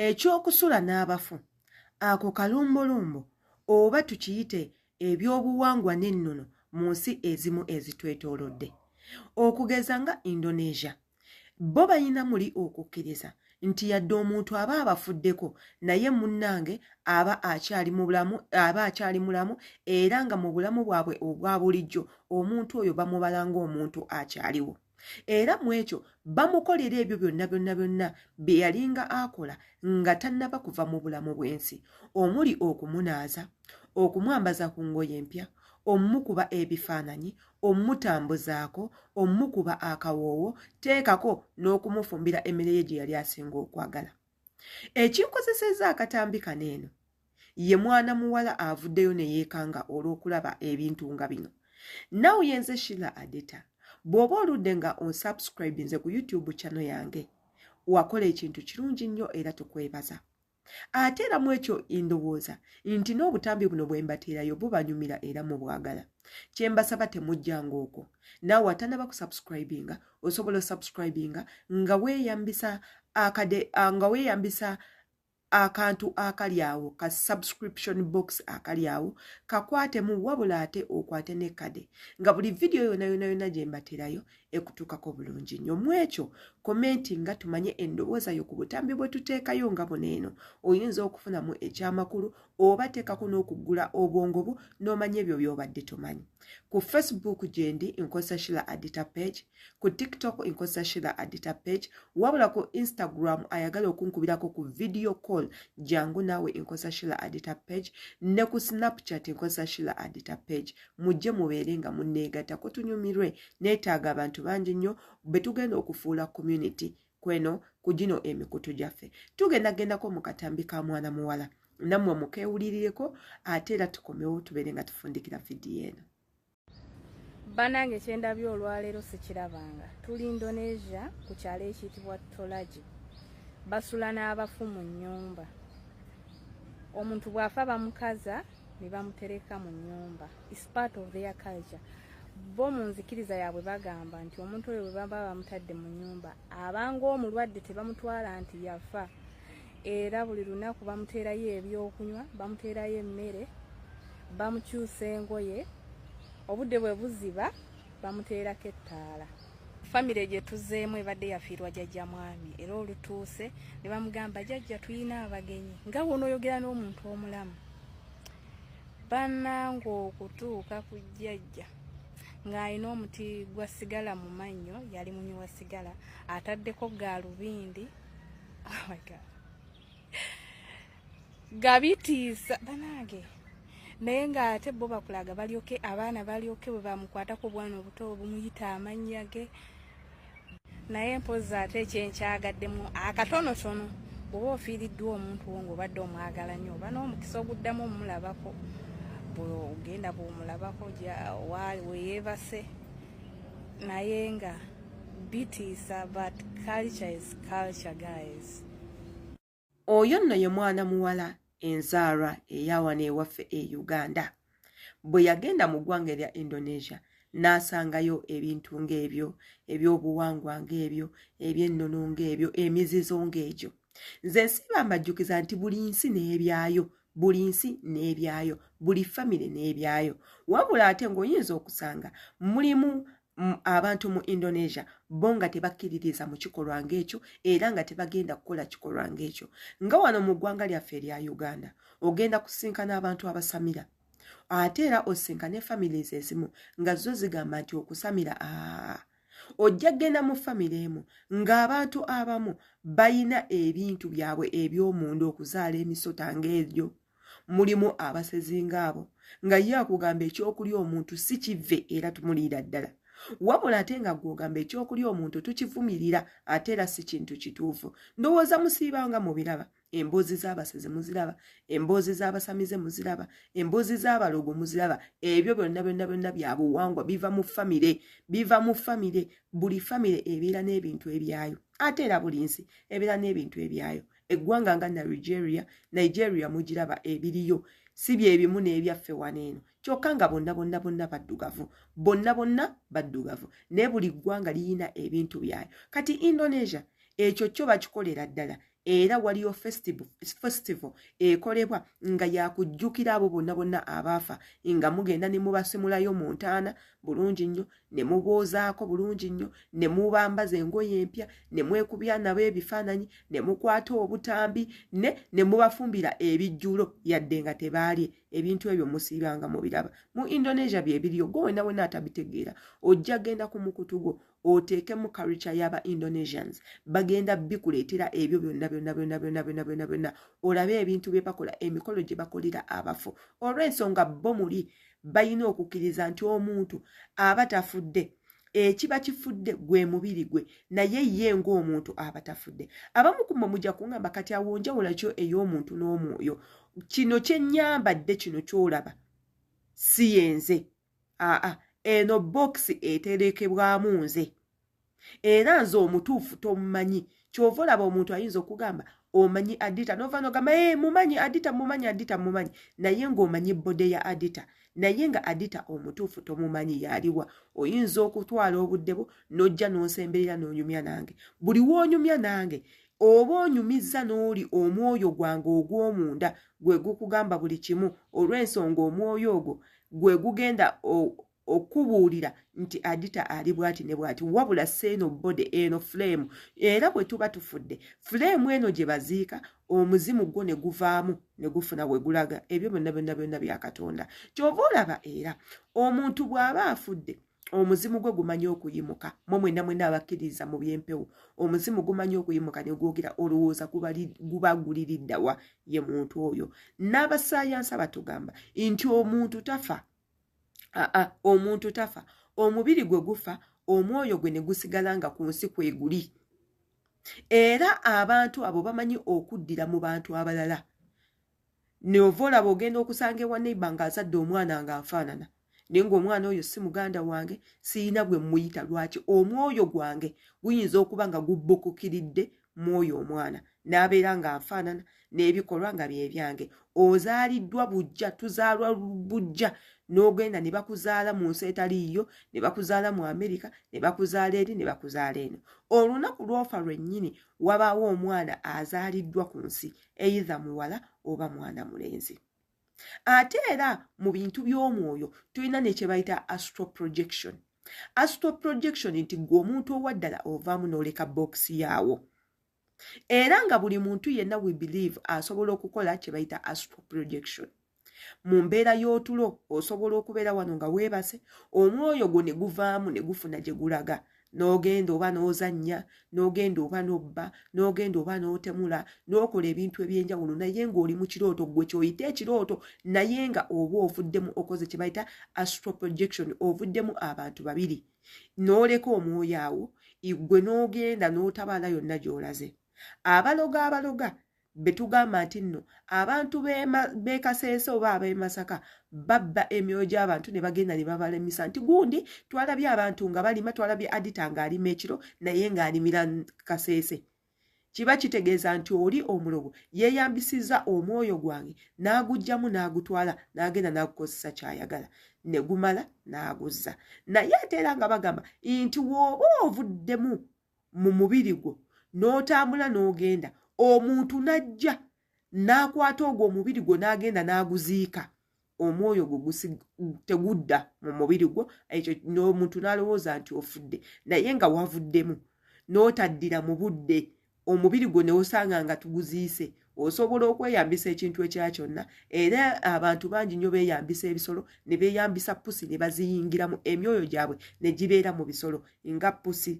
ekyokusula n'abafu ako kalumbolumbo oba tukiyite ebyobuwangwa n'ennono mu nsi ezimu ezitwetoolodde okugeza nga Indonesia bo balina muli okukkiriza nti yadde omuntu aba abafuddeko naye munnange aba akyali mulamu era nga mu bulamu bwabwe obwa bulijjo omuntu oyo bamubala ng'omuntu akyaliwo era mu ekyo bamukolera ebyo byonna bye yalinga akola nga tannaba kuva mu bulamu bw'ensi omuli okumunaaza okumwambaza ku ngoye empya omukuba ebifaananyi omutambuzaako omukuba akawoowo teekako n'okumufumbira emmere ye gye yali asinga okwagala ekinkozesezza akatambi kaneeno ye mwana muwala avuddeyo ne yeekanga olw'okulaba ebintu nga bino nawe yenze Sheila Adetta bw'oba oludde nga onsubscribinze ku YouTube channel yange wakola ekintu kirungi nnyo era tukwebaza ate era mu ekyo ndowooza nti n'obutambi buno bwe mbateerayo bubanyumira era mu bwagala kye mbasaba temujjanga okwo naawe watannaba kusubscribinga osobola osubscribinga nga weeyambisa akantu akali awo ka subscription box akali awo kakwatemu wabula ate okwate ne kade nga buli video yonna gye mbaterayo ekutuukako bulungi nnyo mu ekyo commenti nga tumanye endowooza yo ku butambi bwe tuteekayo nga buneeno oyinza okufunamu ekyamakulu oba teekako n'okuggula obwongo bwo n'omanya ebyo by'obadde tomanyi ku Facebook gye ndi nkozesa Sheila Adetta page ku TikTok nkozesa Sheila Adetta page wabula ku Instagram ayagala okunkubirako ku video call jangu naawe nkozesa Sheila Adetta page ne ku Snapchat nkozesa Sheila Adetta page mujje mubeere nga munneegatta ko tunyumirwe neetaaga abantu bangi nnyo betugenda okufuula community kweno ku gino emikutu gyaffe tugendagendako mu katambi ka mwana muwala nammwe mukeewulirireko ate era tukomewo tubeere nga tufundikira vidiyo eno banange kyendabye olwaleero sikirabanga tuli Indonesia ku kyalo ekiyitibwa Toraja basula n'abafu mu nnyumba omuntu bw'afa bamukaza ne bamutereka mu nnyumba is part of their culture bo mu nzikiriza yaabwe bagamba nti omuntu oyo bwe baba bamutadde mu nnyumba abanga omulwadde tebamutwala nti yafa era buli lunaku bamuteerayo ebyokunywa bamuteerayo emmere bamukyusa engoye obudde bwe buziba bamuteerako ettaala famire gye tuzeemu ebadde yafiirwa jjajja mwami era olutuuse ne bamugamba jjajja tuyina abagenyi nga bw'onooyogera n'omuntu omulamu bannanga okutuuka ku jjajja ng'alina omuti gwa sigala mu mannyo yali munywi wa sigala ataddeko gaalubindi gabitiisa banange naye ng'ate bo bakulaga balyoke abaana balyoke bwe bamukwatako obwana obuto bumuyita amannya ge naye mpozi ate ekyenkyagaddemu akatonotono bw'oba ofiiriddwa omuntu wo ng'obadde omwagala nnyo oba n'omukisa oguddamu omulabako ogenda bw'omulabako weyeebase naye nga bitiisa but culture is culture guys oyo nno ye mwana muwala enzaalwa eyawano ewaffe e Uganda bwe yagenda mu ggwanga erya Indonesia n'asangayo ebintu ng'ebyo ebyobuwangwa ng'ebyo eby'ennono ng'ebyo emizizo ng'egyo nze nsiba mbajjukiza nti buli nsi n'ebyayo buli nsi n'ebyayo buli famire n'ebyayo wabula ate ng'oyinza okusanga mulimu abantu mu Indonesia bo nga tebakkiririza mu kikolwa ng'ekyo era nga tebagenda kukola kikolwa ng'ekyo nga wano mu ggwanga lyaffe erya Uganda ogenda kusinkana abantu abasamira ate era osinkane families ezimu nga zo zigamba nti okusamira ojja genda mu famire emu ng'abantu abamu bayina ebintu byabwe eby'omunda okuzaala emisota ng'ebyo mulimu abasezi ng'abo nga ye akugamba ekyokulya omuntu si kivve era tumuliira ddala wabula ate nga gw'ogamba ekyokulya omuntu tukivumirira ate era si kintu kituufu ndowooza musiibanga mu biraba emboozi z'abasezi muziraba emboozi z'abasamize muziraba emboozi z'abalogo muziraba ebyo byonna bya buwangwa biva mu famire buli famire ebeera n'ebintu ebyayo ate era buli nsi ebeera n'ebintu ebyayo eggwanga nga Nigeria mugiraba ebiriyo si byebimu n'ebyaffe waneeno kyokka nga bonna baddugavu naye buli ggwanga liyina ebintu byayo kati Indonesia ekyo kyo bakikolera ddala era waliyo festival ekolebwa nga yakujjukira abo bonna abaafa nga mugenda ne mubasimulayo mu ntaana bulungi nnyo ne muboozaako bulungi nnyo ne mubambaza engoye empya ne mwekubya nabo ebifaananyi ne mukwata obutambi ne mubafumbira ebijjulo yadde nga tebaalye ebintu ebyo musiibanga mu biraba mu Indonesia bye biriyo gwe wena atabitegeera ojja genda ku mukutu gwo oteekemu culture y'aba Indonesians bagenda bikuleetera ebyo byonna olabe ebintu bye bakola emikolo gye bakolera abafu olw'ensonga bo muli bayina okukkiriza nti omuntu aba tafudde ekiba kifudde gwe mubiri gwe naye ye ng'omuntu aba tafudde abamu kumwe mujja kuŋŋamba kati awo njawulo kyo ey'omuntu n'omwoyo kino kyennyambadde kino kyolaba si yenze eno bokisi eterekebwamu nze era nze omutuufu tomumanyi kyova olaba omuntu ayinza okugamba omanyi Adita nova nogamba mumanyi Adita mumanyi naye ng'omanyi bode ya Adita naye nga Adita omutuufu tomumanyi yaliwa oyinza okutwala obudde bwo n'ojja n'onsemberera n'onyumya nange buli w'onyumya nange oba onyumiza n'oli omwoyo gwange ogw'omunda gwe gukugamba buli kimu olw'ensonga omwoyo ogwo gwe gugenda okubuulira nti Adita ali bwati ne bwati wabula seeno bode eno flame era bwe tuba tufudde flame eno gye baziika omuzimu gwo ne guvaamu ne gufuna we gulaga ebyo byonna bya Katonda kyova olaba era omuntu bw'aba afudde omuzimu gwe gumanyi okuyimuka mwenna abakkiriza mu by'empewo omuzimu gumanyi okuyimuka ne gwogera olowooza guba guliriddawa ye muntu oyo n'abasayansi batugamba nti omuntu tafa omuntu tafa omubiri gwe gufa omwoyo gwe ne gusigala nga ku nsi kweguli era abantu abo bamanyi okuddira mu bantu abalala neovola bogenda okusanga ewa neiba ng'azadde omwana ng'afaanana naye ng'omwana oyo si muganda wange siina bwe muyita lwaki omwoyo gwange guyinza okuba nga gubbukukiridde mwoyo omwana n'abeera ng'afaanana n'ebikolwa nga bye byange ozaaliddwa bujja tuzaalwa bujja n'ogenda ne bakuzaala mu nsi etaliiyo ne bakuzaala mu Amerika ne bakuzaala eri ne bakuzaala eno olunaku lw'ofa lwennyini wabaawo omwana azaaliddwa ku nsi either muwala oba mwana mulenzi ate era mu bintu by'omwoyo tulina ne kye bayita astral projection nti gwe omuntu owaddala ovaamu n'oleka bokisi yaawo era nga buli muntu yenna we believe asobola okukola kye bayita astral projection mu mbeera y'otulo osobola okubeera wano nga weebase omwoyo gwo ne guvaamu ne gufuna gye gulaga n'ogenda oba n'ozannya n'ogenda oba n'obba n'ogenda oba n'otemula n'okola ebintu eby'enjawulo naye ng'oli mu kirooto gwe kyoyita ekirooto naye nga oba ovuddemu okoze kye bayita astral projection ovuddemu abantu babiri n'oleka omwoyo awo gwe n'ogenda n'otabaala yonna gy'olaze abaloga betugamba nti nno abantu b'Ekaseese oba ab'e Masaka babba emyoyo gy'abantu ne bagenda ne babalemisa nti gundi twalabye abantu nga balima twalabye Adita ng'alima ekiro naye ng'alimira Kaseese kiba kitegeeza nti oli omulogo yeeyambisizza omwoyo gwange n'aguggyamu n'agutwala n'agenda n'agukozesa ky'ayagala ne gumala n'aguzza naye ate era nga bagamba nti w'oba ovuddemu mu mubiri gwo n'otambula n'ogenda omuntu najja n'akwata ogwo omubiri gwo n'agenda n'aguziika omwoyo gwo tegudda mu mubiri gwo ekyo n'omuntu n'alowooza nti ofudde naye nga wavuddemu n'otaddira mu budde omubiri gwo ne osanga nga tuguziise osobola okweyambisa ekintu ekya kyonna era abantu bangi nnyo beeyambisa ebisolo ne beeyambisa pusi ne baziyingiramu emyoyo gyabwe ne gibeera mu bisolo nga pusi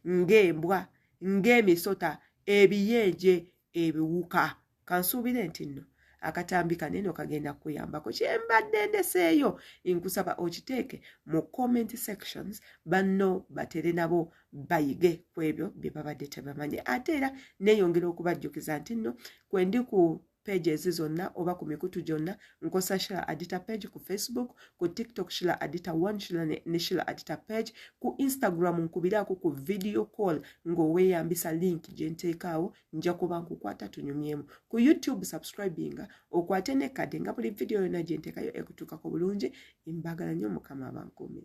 ng'embwa ng'emisota ebiyenje ebiwuka kansuubire nti nno akatambi kanene kagenda kuyambako kyembadde ndeseeyo nkusaba okiteeke mu comment sections banno batere nabo bayige ku ebyo bye babadde tebamanyi ate era neeyongera okubajjukiza nti nno kwendi ku pages zonna oba ku mikutu gyonna nkosa Sheila Adita page ku Facebook, ku TikTok Sheila Adita 1 Sheila ne Sheila Adita page, ku Instagram nkubiraako ku video call ng'oweeyambisa link gye nteekaawo nja kuba nkukwata tunyumyemu. Ku YouTube subscribinga okwate ne kade nga buli video yonna gye nteekayo ekutuukako bulungi. Mbagala nnyo Mukama abankuume.